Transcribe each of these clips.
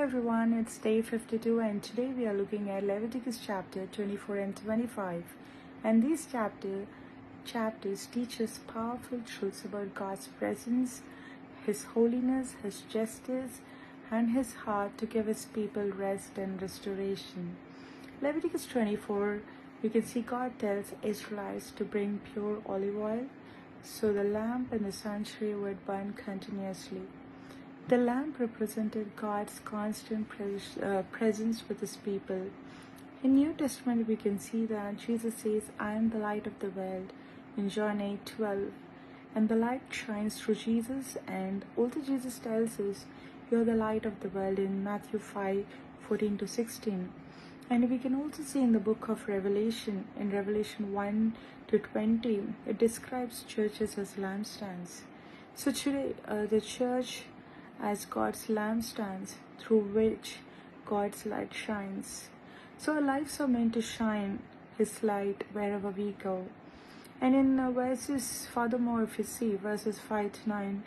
everyone, it's day 52 and today we are looking at Leviticus chapter 24 and 25. And these chapters teach us powerful truths about God's presence, His holiness, His justice, and His heart to give His people rest and restoration. Leviticus 24, we can see God tells Israelites to bring pure olive oil, so the lamp in the sanctuary would burn continuously. The lamp represented God's constant presence with His people. In New Testament, we can see that Jesus says, "I am the light of the world," in John 8:12. And the light shines through Jesus, and also Jesus tells us, "You're the light of the world," in Matthew 5:14-16. And we can also see in the book of Revelation, in Revelation 1-20, it describes churches as lampstands. So today, the church as God's lampstands through which God's light shines. So our lives are meant to shine His light wherever we go. And in verses, furthermore, if you see verses 5-9,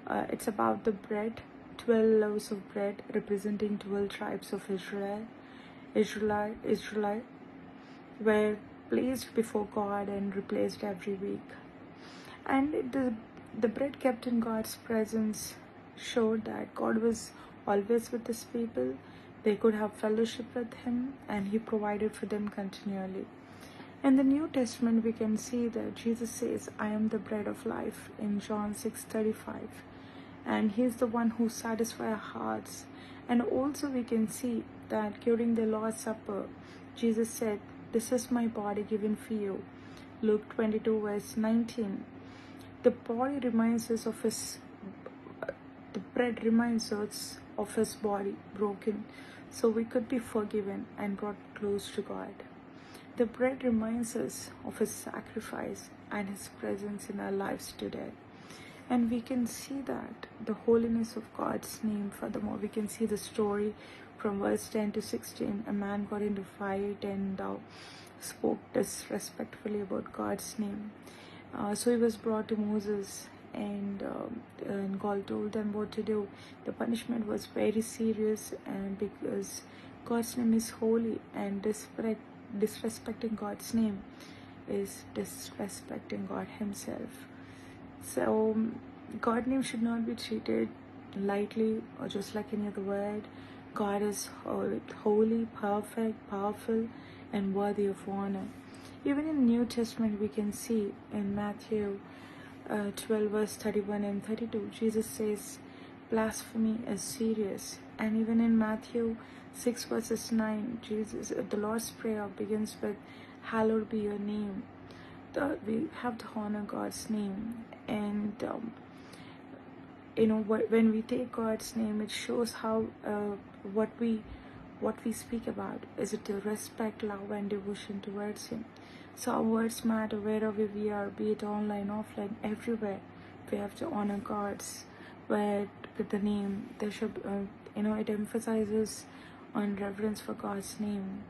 it's about the bread, 12 loaves of bread representing 12 tribes of Israelite were placed before God and replaced every week. And the bread kept in God's presence showed that God was always with His people. They could have fellowship with Him, and He provided for them continually. In the New Testament, we can see that Jesus says, "I am the bread of life," in John 6:35, and He is the one who satisfies our hearts. And also we can see that during the Lord's Supper, Jesus said, "This is my body given for you," Luke 22:19. The body reminds us of the bread reminds us of His body broken, so we could be forgiven and brought close to God. The bread reminds us of His sacrifice and His presence in our lives today. And we can see that the holiness of God's name. Furthermore, we can see the story from verse 10-16. A man got into fight and spoke disrespectfully about God's name. So he was brought to Moses, and God told them what to do. The punishment was very serious, and because God's name is holy, and disrespecting God's name is disrespecting God Himself. So God's name should not be treated lightly or just like any other word. God is holy, perfect, powerful, and worthy of honor. Even in the New Testament, we can see in Matthew 12 verse 31 and 32, Jesus says blasphemy is serious. And even in Matthew 6 verses 9, the Lord's Prayer begins with, "Hallowed be your name." We have to honor God's name, and when we take God's name, it shows how what we speak about is it to respect, love, and devotion towards Him. So our words matter wherever we are, be it online, offline, everywhere. We have to honor God's word with the name. There should, it emphasizes on reverence for God's name.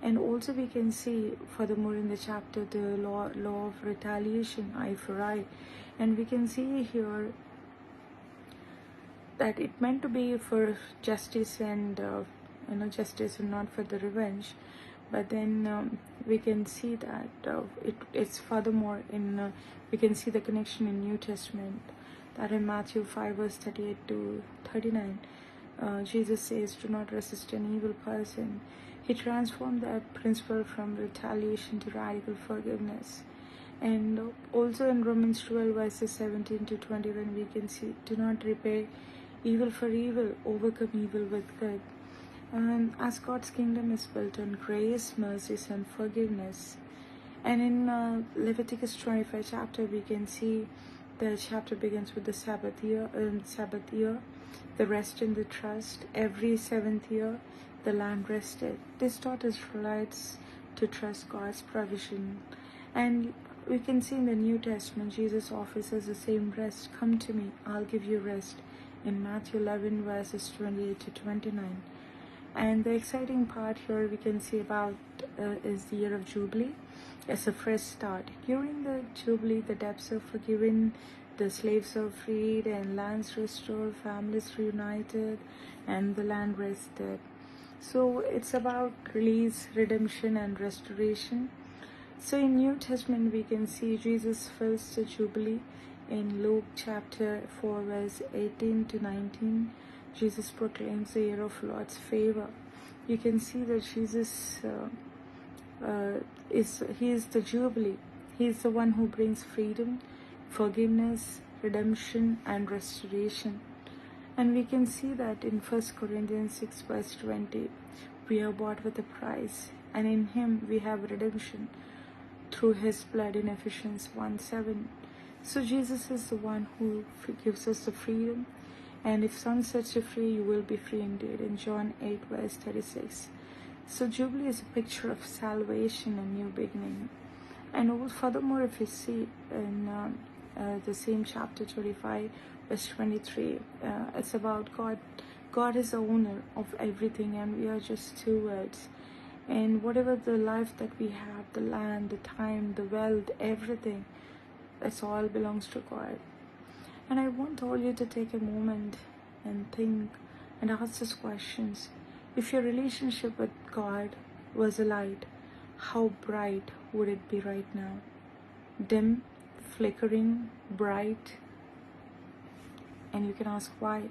And also we can see furthermore in the chapter the law of retaliation, eye for eye. And we can see here that it meant to be for justice and justice and not for the revenge. But then we can see that it's furthermore in we can see the connection in New Testament, that in Matthew 5 verse 38-39, Jesus says, "Do not resist an evil person." He transformed that principle from retaliation to radical forgiveness. And also in Romans 12 verses 17-21, we can see, "Do not repay evil for evil, overcome evil with good." And as God's kingdom is built on grace, mercies, and forgiveness. And in Leviticus 25 chapter, we can see the chapter begins with the Sabbath year, the rest and the trust. Every 7th year, the land rested. This taught Israelites to trust God's provision. And we can see in the New Testament, Jesus offers us the same rest. "Come to me, I'll give you rest," in Matthew 11 verses 28-29. And the exciting part here we can see about is the year of Jubilee as a fresh start. During the Jubilee, the debts are forgiven, the slaves are freed and lands restored, families reunited, and the land rested. So it's about release, redemption, and restoration. So in New Testament we can see Jesus fills the Jubilee in Luke chapter 4 verse 18 to 19. Jesus proclaims the year of Lord's favor. You can see that Jesus he is the Jubilee. He is the one who brings freedom, forgiveness, redemption, and restoration. And we can see that in 1 Corinthians 6 verse 20. We are bought with a price, and in him we have redemption through his blood in Ephesians 1:7. So Jesus is the one who gives us the freedom, and if Son sets you free, you will be free indeed, in John 8 verse 36. So Jubilee is a picture of salvation and new beginning. And furthermore, if you see in the same chapter 25 verse 23, it's about God. God is the owner of everything, and we are just stewards. And whatever the life that we have, the land, the time, the wealth, everything, that's all belongs to God. And I want all you to take a moment and think and ask these questions. If your relationship with God was a light, how bright would it be right now? Dim, flickering, bright? And you can ask why.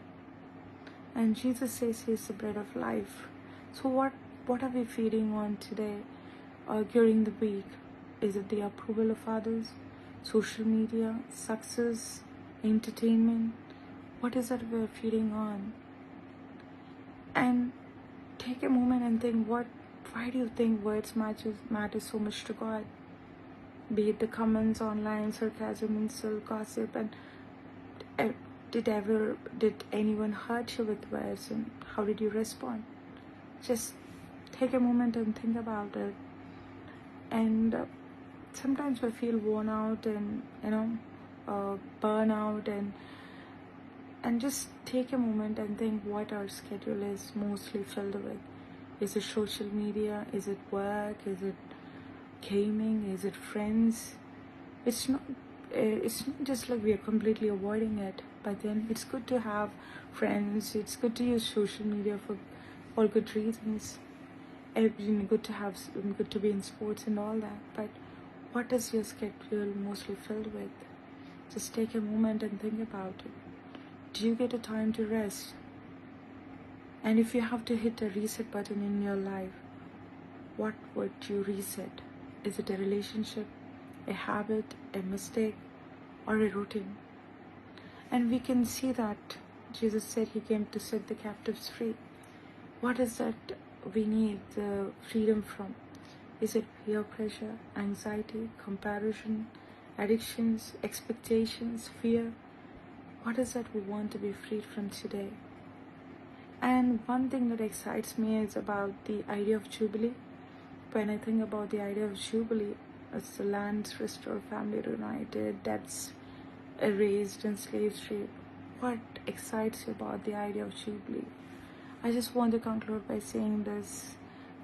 And Jesus says he is the bread of life. So what are we feeding on today or during the week? Is it the approval of others, social media, success, entertainment? What is that we're feeding on? And take a moment and think, why do you think words matter so much to God? Be it the comments online, sarcasm, insult, gossip, and did anyone hurt you with words, and how did you respond? Just take a moment and think about it. And sometimes we feel worn out and burn out, and just take a moment and think what our schedule is mostly filled with. Is it social media? Is it work? Is it gaming? Is it friends? It's not just like we are completely avoiding it, but then it's good to have friends. It's good to use social media for all good reasons. It's good to be in sports and all that. But what is your schedule mostly filled with? Just take a moment and think about it. Do you get a time to rest? And if you have to hit a reset button in your life, what would you reset? Is it a relationship, a habit, a mistake, or a routine? And we can see that Jesus said he came to set the captives free. What is that we need the freedom from? Is it peer pressure, anxiety, comparison, addictions, expectations, fear? What is that we want to be freed from today? And one thing that excites me is about the idea of Jubilee. When I think about the idea of Jubilee, it's the lands restored, family reunited, debts erased, and slaves freed. What excites you about the idea of Jubilee? I just want to conclude by saying this.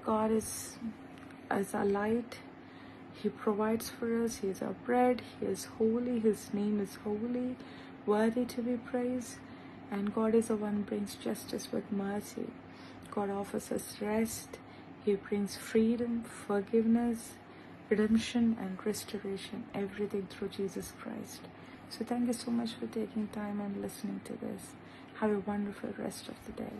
God is as our light. He provides for us. He is our bread. He is holy. His name is holy, worthy to be praised. And God is the one who brings justice with mercy. God offers us rest. He brings freedom, forgiveness, redemption, and restoration. Everything through Jesus Christ. So thank you so much for taking time and listening to this. Have a wonderful rest of the day.